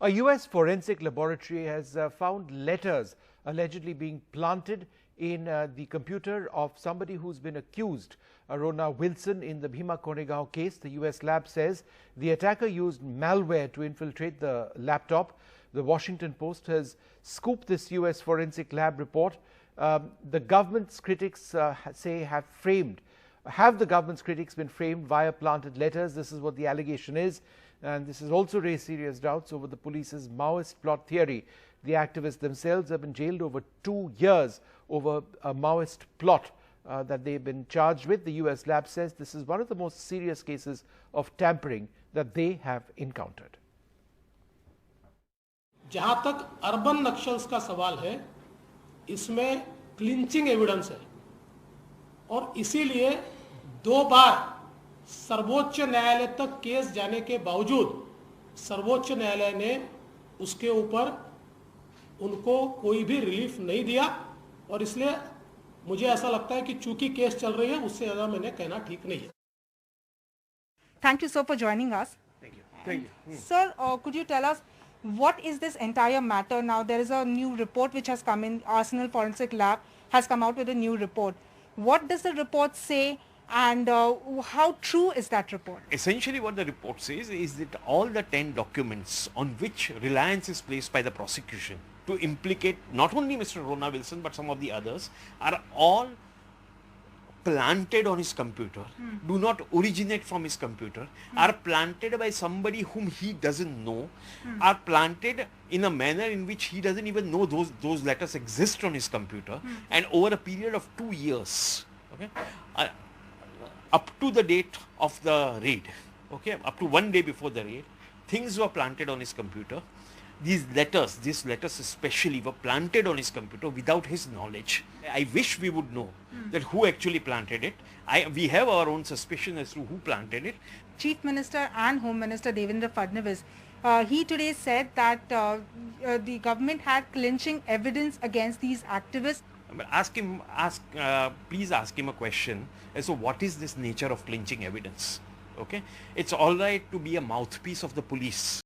A US forensic laboratory has found letters allegedly being planted in the computer of somebody who's been accused, Rona Wilson, in the Bhima Koregaon case. The US lab says the attacker used malware to infiltrate the laptop. The Washington Post has scooped this US forensic lab report. The government's critics say have the government's critics been framed via planted letters? This is what the allegation is. And this has also raised serious doubts over the police's Maoist plot theory. The activists themselves have been jailed over 2 years over a Maoist plot that they've been charged with. The US lab says this is one of the most serious cases of tampering that they have encountered. जहां तक urban Naxals का सवाल है, इसमें clinching evidence है और इसीलिए 2 बार सर्वोच्च न्यायालय तक केस जाने के बावजूद सर्वोच्च न्यायालय ने उसके ऊपर उनको कोई भी रिलीफ नहीं दिया और इसलिए मुझे ऐसा लगता है कि चूंकि केस चल रही है उससे ज्यादा मैंने कहना ठीक नहीं है. Thank you, sir, for joining us. Thank you. Thank you. Sir, could you tell us what is this entire matter now? There is a new report which has come in. Arsenal Forensic Lab has come out with a new report. What does the report say? And how true is that report? Essentially what the report says is that all the 10 documents on which reliance is placed by the prosecution to implicate not only Mr. Rona Wilson but some of the others are all planted on his computer, do not originate from his computer, are planted by somebody whom he doesn't know, are planted in a manner in which he doesn't even know those letters exist on his computer, and over a period of 2 years, okay, up to the date of the raid, okay, up to 1 day before the raid, things were planted on his computer. These letters especially were planted on his computer without his knowledge. I wish we would know that who actually planted it. We have our own suspicion as to who planted it. Chief Minister and Home Minister Devendra Fadnavis, he today said that the government had clinching evidence against these activists. But please ask him a question as to what is this nature of clinching evidence. Okay, it's all right to be a mouthpiece of the police.